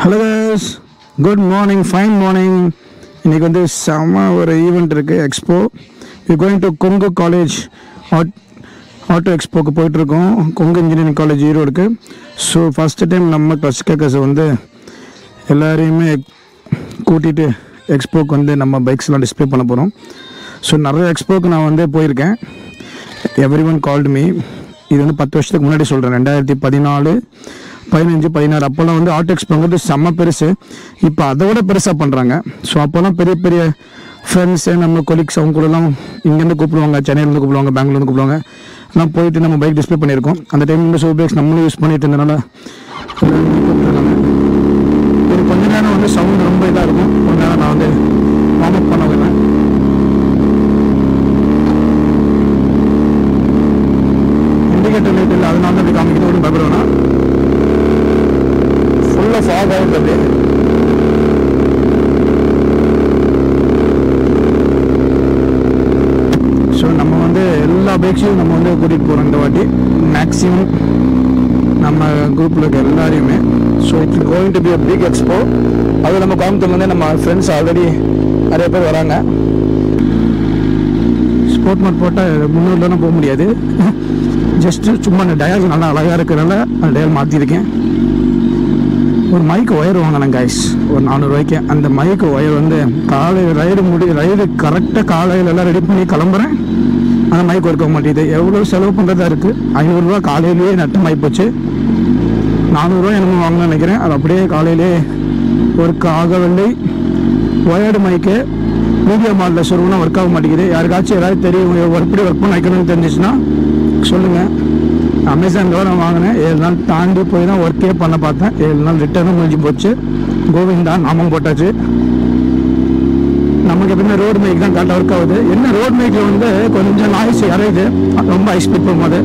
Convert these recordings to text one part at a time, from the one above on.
Hello guys, good morning, fine morning. இன்னைக்கு வந்து செம ஒரு ஈவெண்ட் இருக்குது, expo. You going to Kongu college auto எக்ஸ்போக்கு போயிட்டுருக்கோம், கொங்கு இன்ஜினியரிங் காலேஜ் ஈரோடுக்கு. ஸோ ஃபஸ்ட்டு டைம் நம்ம கிளாஸ் வந்து எல்லாரையுமே கூட்டிகிட்டு எக்ஸ்போக்கு வந்து நம்ம பைக்ஸ்லாம் டிஸ்பிளே பண்ண போகிறோம். ஸோ நிறைய எக்ஸ்போக்கு நான் வந்து போயிருக்கேன். Every one called me. இது வந்து 10 வருஷத்துக்கு முன்னாடி சொல்கிறேன், 2014, 15, 16 அப்போல்லாம் வந்து ஆட்டோ எக்ஸ்போங்கிறது செம்ம பெருசு. இப்போ அதை விட பெருசாக பண்ணுறாங்க. ஸோ அப்போல்லாம் பெரிய பெரிய ஃப்ரெண்ட்ஸு, நம்ம கொலீக்ஸ், அவங்க கூடலாம் இங்கேருந்து கூப்பிடுவாங்க, சென்னையிலேருந்து கூப்பிடுவாங்க, பெங்களூர்லேருந்து கூப்பிடுவாங்க. எல்லாம் போயிட்டு நம்ம பைக் டிஸ்பிளே பண்ணியிருக்கோம். அந்த டைம் வந்து ஷோ பைக்ஸ் நம்மளும் யூஸ் பண்ணிட்டு இருந்தனால ஒரு கொஞ்ச நேரம் வந்து சவுண்ட் ரொம்ப இதாக இருக்கும். கொஞ்ச நேரம் நான் வந்து வார்ம் அப் பண்ண வரேன். இண்டிகேட்டர் லைட் இல்லை, அதனால தான் அப்படி காமிக்கிறது. ஒன்றும் பயப்படுவேன்னா ஃபுல்லாக ஃபாக் ஆகுது. ஸோ நம்ம வந்து எல்லா பைக்ஸையும் நம்ம வந்து கூட்டிகிட்டு போகிறோம் இந்த வாட்டி, மேக்ஸிமம் நம்ம குரூப்பில் இருக்க எல்லாரையுமே. So it's going to be a big expo. அது நம்ம கோயம்புத்தூர்லேருந்து நம்ம ஃப்ரெண்ட்ஸ் ஆல்ரெடி நிறைய பேர் வராங்க. ஸ்போர்ட் மார்ட் போட்டால் 300 போக முடியாது. ஜஸ்ட்டு சும்மா அந்த டயல் நல்லா அழகாக இருக்கிறனால அந்த டயல் மாற்றிருக்கேன். ஒரு மைக்கு ஒயர் வாங்கினேன் கைஸ், ஒரு 400 ரூபாய்க்கு. அந்த மைக்கு ஒயர் வந்து காலையில் ரைடு கரெக்டாக காலையில் எல்லாம் ரெடி பண்ணி கிளம்புறேன், அந்த மைக் ஒர்க் ஆக மாட்டேங்குது. எவ்வளோ செலவு பண்ணுறதா இருக்குது. 500 ரூபா காலையிலேயே நட்டமாகி போச்சு. 400 ரூபா என்னமோ வாங்கணும்னு நினைக்கிறேன். அது அப்படியே காலையிலே ஒர்க் ஆகவில்லை. ஒயர்டு மைக்கு மீடியா மாடலில் சொருவுனா ஒர்க் ஆக மாட்டேங்குது. யாருக்காச்சும் ஏதாவது தெரியும் எப்படி ஒர்க் பண்ண வைக்கணும்னு தெரிஞ்சிச்சுன்னா சொல்லுங்கள். அமேசானில் நான் வாங்கினேன். 7 நாள் தாண்டி போய் தான் ஒர்க்கே பண்ண பார்த்தேன். 7 நாள் ரிட்டர்னும் முடிஞ்சு போச்சு. கோவிந்தா நாமம் போட்டாச்சு. நமக்கு எப்படின்னா ரோடு மைக் தான் கரெக்டாக ஒர்க் ஆகுது. என்ன ரோடு மைக்கில் வந்து கொஞ்சம் நாய்ஸ் இறையுது, ரொம்ப ஹை ஸ்பீட் போகும்போது.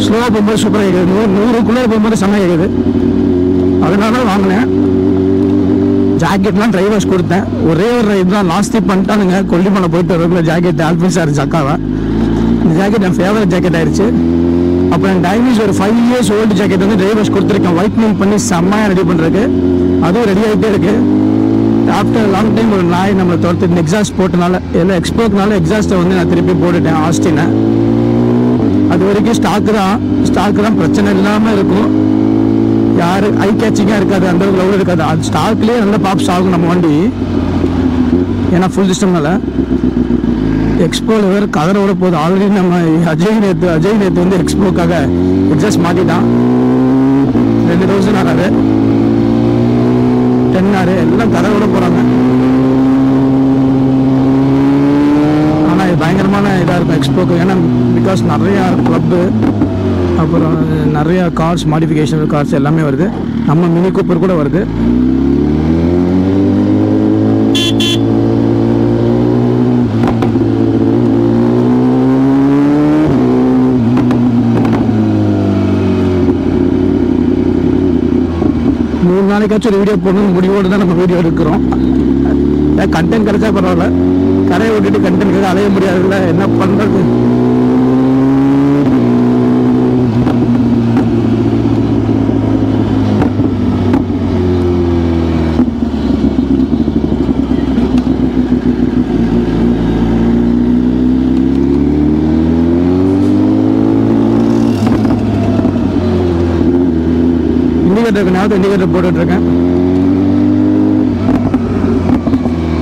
ஸ்லோவாக போகும்போது சூப்பராக கேட்குது, 100க்குள்ளே போகும்போது செம்ம கேட்குது. அதனால வாங்கினேன். ஜாக்கெட்லாம் டிரைவர்ஸ் கொடுத்தேன். ஒரே ஒரு ரைட் தான் லாஸ்ட் பண்ணிட்டானுங்க. கொல்லிமலை போயிட்டு வரக்குள்ள ஜாக்கெட் ஆல்பின்சார் ஜக்காவை. இந்த ஜாக்கெட் என் ஃபேவரட் ஜாக்கெட் ஆயிடுச்சு. அப்புறம் டைமிஸ் ஒரு 5 இயர்ஸ் ஓல்டு ஜாக்கெட் வந்து டிரைவர்ஸ் கொடுத்துருக்கேன், ஒயிட்னிங் பண்ணி செம்மையாக ரெடி பண்ணுறதுக்கு. அதுவும் ரெடி ஆகிட்டே இருக்குது. ஆஃப்டர் லாங் டைம் ஒரு நாய் நம்மளை தோர்த்து எக்ஸாஸ்ட் போட்டனால, எல்லாம் எக்ஸ்போர்ட்னால எக்ஸாஸ்ட்டை வந்து நான் திருப்பி போட்டுட்டேன் ஆஸ்டினை. அது வரைக்கும் ஸ்டாக்கு தான் பிரச்சனை இல்லாமல் இருக்கும். யார் ஐ கேச்சிங்காக இருக்காது, அந்த அளவுக்கு லெவலில் இருக்காது. அது ஸ்டாக்லேயே நல்ல பாப்ஸ் ஆகும் நம்ம வண்டி, ஏன்னா ஃபுல் சிஸ்டம்னால. எக்ஸ்போவில் வேறு கதரை விட போகுது. ஆல்ரெடி நம்ம அஜய் நேற்று வந்து எக்ஸ்போக்காக எக்ஸாஸ்ட் மாட்டிட்டான். 2000 ஆறாரு, 10 ஆறு எல்லாம் கதரை விட போகிறாங்க. ஆனால் இது பயங்கரமான இதாக இருக்கும் எக்ஸ்போக்கு. ஏன்னா பிகாஸ் நிறையா க்ளப்பு, அப்புறம் நிறையா கார்ஸ், மாடிஃபிகேஷன் கார்ஸ் எல்லாமே வருது. நம்ம மினி கூப்பர் கூட வருது. நாளைக்காச்சும் ஒரு வீடியோ போடணும் முடிவோடு தான் நம்ம வீடியோ எடுக்கிறோம். கண்டென்ட் கிடைச்சா பரவாயில்ல, கரையை விட்டுட்டு கண்டென்ட் அலைய முடியாதுல்ல, என்ன பண்ணுறது. இண்டிகேட்டர் போட்டுட்ருக்கேன்.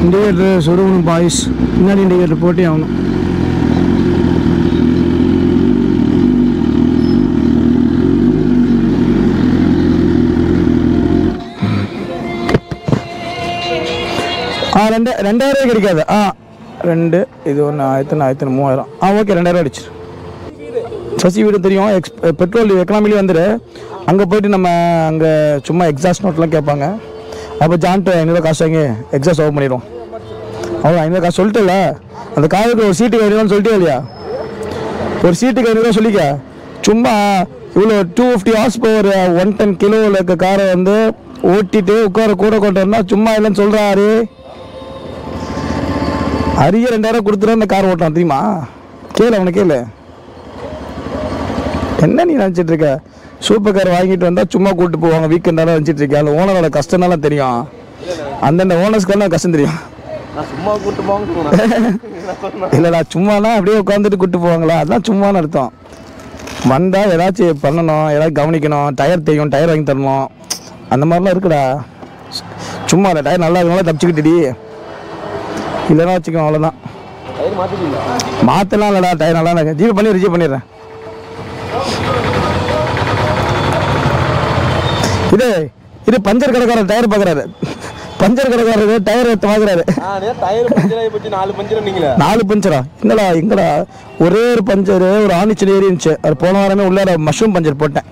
இண்டிகேட்டர் சொருவணும் பாய்ஸ், முன்னாடி இண்டிகேட்டர் போட்டே ஆகணும். $2000 கிடைக்காது. 2 இது 1 1000 3000. ஓகே 2000 அடிச்சு. சசி வீடு தெரியும், பெட்ரோல் எக்கனாமிலே வந்துடு. அங்கே போய்ட்டு நம்ம அங்கே சும்மா எக்ஸாஸ்ட் நோட்லாம் கேட்பாங்க. அப்போ ஜான்ட்டு 500 காசு வாங்கி எக்ஸாஸ்ட் ஓப்பன் பண்ணிடுவோம். அவ்வளோ 500 காசு சொல்லிட்டுல. அந்த காருக்கு ஒரு சீட்டுக்கு 500 சொல்லிட்டே இல்லையா? ஒரு சீட்டுக்கு 500 சொல்லிக்க. சும்மா இவ்வளோ 250 ஹார்ஸ் பவர் 110 கிலோவில் இருக்க காரை வந்து ஓட்டிட்டு உட்கார கூட கொண்டு வந்தால் சும்மா இல்லைன்னு சொல்கிறாரு. அரிய 2000 கொடுத்துட்டு அந்த கார் ஓட்டான் தெரியுமா? கேளு, அவனை கேளு. என்ன நீ நினச்சிட்டு இருக்க? சூப்பர் கார் வாங்கிட்டு வந்தால் சும்மா கூப்பிட்டு போவாங்க, வீக்கெண்டாலும் நினச்சிட்டு இருக்கேன். அந்த ஓனரோட கஷ்டம்னாலும் தெரியும், அந்தந்த ஓனர்ஸ்க்கெல்லாம் கஷ்டம் தெரியும். சும்மா கூப்பிட்டு போவாங்க. இல்லைடா, சும்மானா அப்படியே உட்காந்துட்டு கூப்பிட்டு போவாங்களா, அதுதான் சும்மானு அர்த்தம். வந்தால் ஏதாச்சும் பண்ணணும், ஏதாச்சும் கவனிக்கணும், டயர் தெரியும், டயர் வாங்கி தரணும், அந்த மாதிரிலாம் இருக்குடா. சும்மா இல்லை, டயர் நல்லா இருக்கனால தப்பிச்சுக்கிட்டுடி, இல்லைன்னா வச்சுக்கணும், அவ்வளோதான். டயர் மாற்றிட்டீங்களா? மாற்றலாம் இல்லைடா, டயர் நல்லா இருக்கு. ஜிபே பண்ணிடுறேன். இது பஞ்சர் கடைக்காரர் டயர் பார்க்குறாரு. பஞ்சர் கடைக்காரரு டயர் எடுத்து வாங்குறாரு. டயர் பஞ்சர் ஆகி போச்சு. 4 பஞ்சர் நீங்களா? 4 பஞ்சரா? என்னடா எங்கடா, ஒரே ஒரு பஞ்சரு ஒரு ஆணிச்சல் ஏறி இருந்துச்சு. அது போன வாரமே உள்ள மஷ்ரூம் பஞ்சர் போட்டேன்.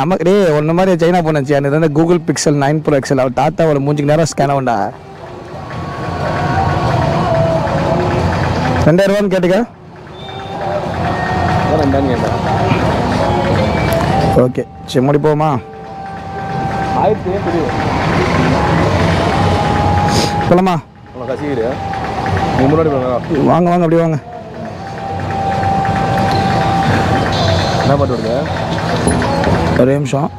நமக்கு டே ஒன்று மாதிரி சைனா போனச்சு. எனக்கு வந்து கூகுள் பிக்சல் 9 Pro XL அவர் தாத்தாவோட மூஞ்சிக்கு நேரம் ஸ்கேன் ஆகும்டா. 2000 ரூபான்னு கேட்டுக்க. ஓகே சரி, முடிப்போமா? போலாமா? வாங்க வாங்க, அப்படி வாங்க. என்ன பாட்டு வருது? ஒரு நிமிஷம்.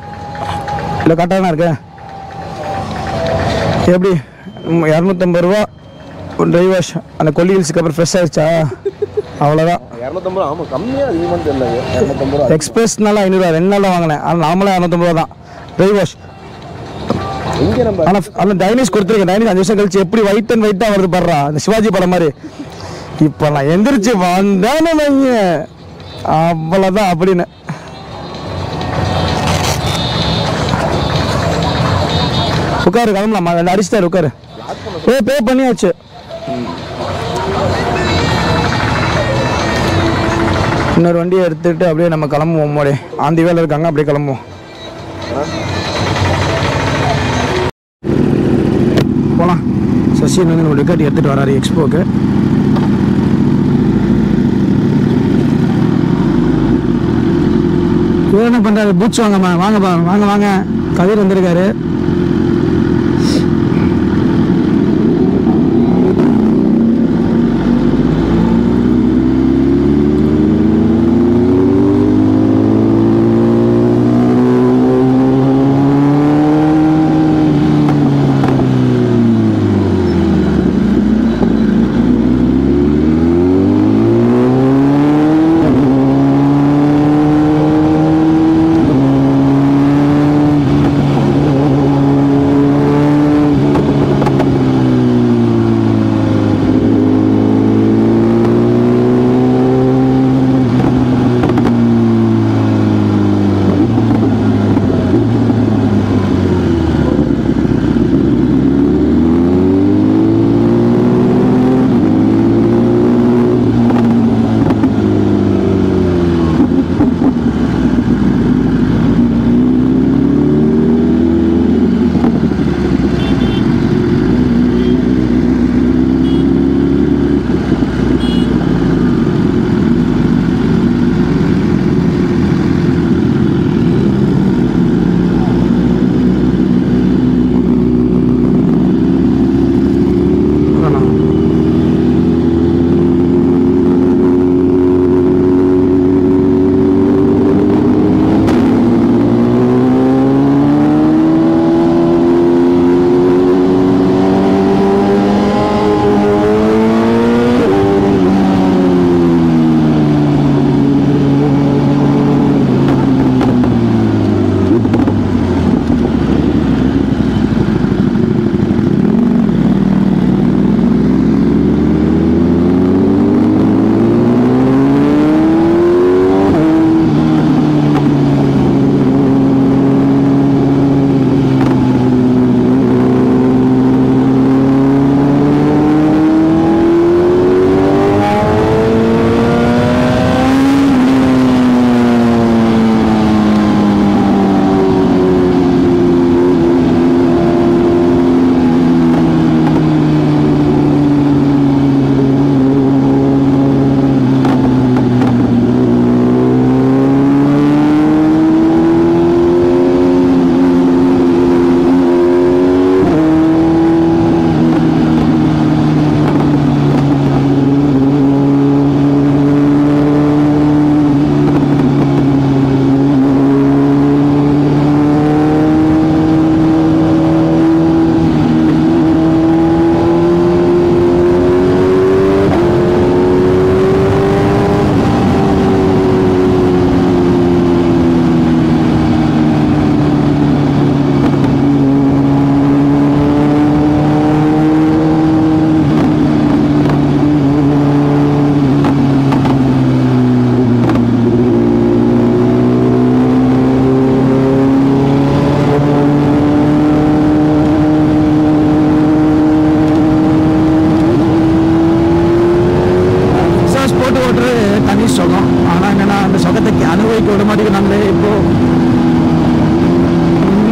இல்லை கரெக்டாக தான் இருக்கேன். எப்படி 250 ரூபா ட்ரைவ் வாஷ் அந்த கொல்லி ஹில்ஸுக்கு அப்புறம் ஃப்ரெஷ் ஆயிடுச்சா? அவ்வளோதான். 250 ஆமாம், கம்மியாக அதிகமாக தெரியல. 250 எக்ஸ்பிரஸ்னால 500 ரூபா, 2 நாளில் வாங்கினேன். ஆனால் நார்மலாக 250 ரூபா தான் ட்ரைவ் வாஷ். இங்கே நம்ம ஆனால் டைனிஸ் கொடுத்துருக்கேன். டைனிஸ் 5 வருஷம் கழிச்சு எப்படி ஒயிட் அண்ட் ஒயிட்டாக வருது பாடுறா, அந்த சிவாஜி படம் மாதிரி. இப்போ நான் எந்திரிச்சு வந்தானே வைங்க, அவ்வளோதான் அப்படின்னு. உட்காரு, கிளம்பலாமா? 2 அடிச்சுட்டாரு, உட்காரு. பே பண்ணியாச்சு. இன்னொரு வண்டியை எடுத்துகிட்டு அப்படியே நம்ம கிளம்புவோம். மோடி ஆந்தி வேலை இருக்காங்க, அப்படியே கிளம்புவோம். போகலாம். சசின் வந்து நம்ம டிக்கெட் எடுத்துகிட்டு வராரு எக்ஸ்போக்கு. என்ன பண்ணுறாரு? பூட்ஸ் வாங்கம்மா, வாங்கப்பா, வாங்க வாங்க. கதிர் வந்திருக்காரு.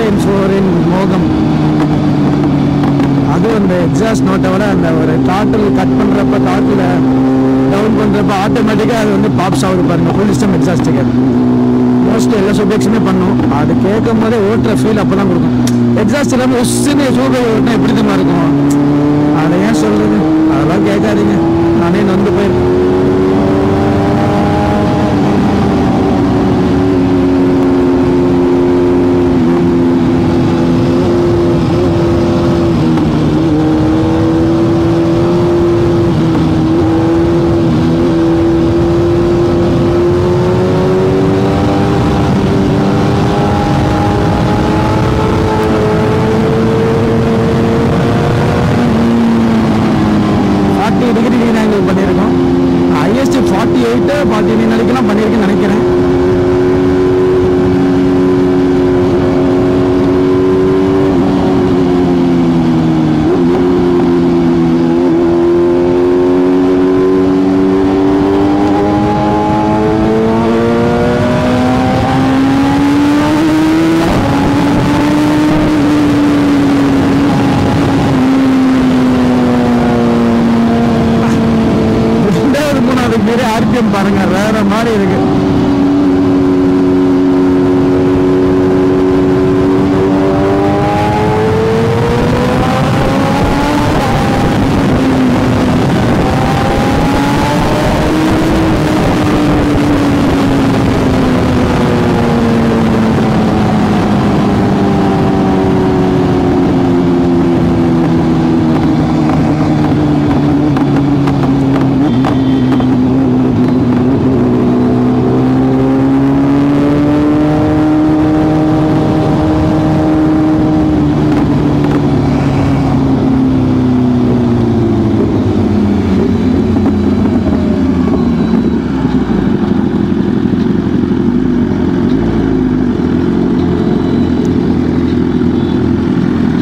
994 மோகம். அது அந்த எக்ஸாஸ்ட் நோட்டை விட அந்த ஒரு டாட்டில் கட் பண்ணுறப்ப டாட்டில் டவுன் பண்ணுறப்ப ஆட்டோமேட்டிக்காக அது வந்து பாப்ஸ் ஆகுது பாருங்கள். ஃபுல் சிஸ்டம் எக்ஸாஸ்ட்டுக்கு மோஸ்ட்லி எல்லா சூப்பர்ஸுமே பண்ணும். அது கேட்கும் போதே ஓட்டுற ஃபீல் அப்போ தான் கொடுக்கும். எக்ஸாஸ்ட் இல்லாமல் உஸ்ஸுன்னு சூப்பர் ஓட்டினா எப்படி தான் இருக்கும். அதை ஏன் சொல்கிறது, அதெல்லாம் கேட்காதீங்க, நானே நொந்து போயிருக்கேன். பண்ணியிருக்கோம். ஹையஸ்ட் 48 49 நாளைக்கெல்லாம் பண்ணியிருக்கேன்னு நினைக்கிறேன். ஆர்பிஎம் பாருங்க, வேற மாதிரி இருக்கு.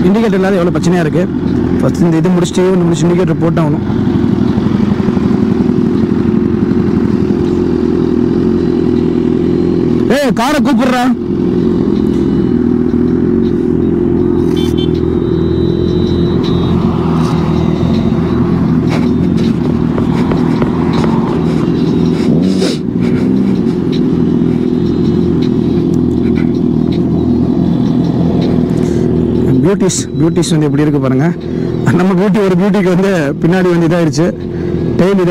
இண்டிகேட்டர் இல்லாத எவ்வளோ பிரச்சனையாக இருக்குது. ஃபஸ்ட் இந்த இது முடிச்சுட்டு இண்டிகேட்டர் போட்டாகணும். காரை கூப்பிடுறா. பியூட்டிஸ் வந்து எப்படி இருக்கு பாருங்க. நம்ம பியூட்டி ஒரு பியூட்டிக்கு வந்து பின்னாடி வந்து இதாகிடுச்சு, டெய்லி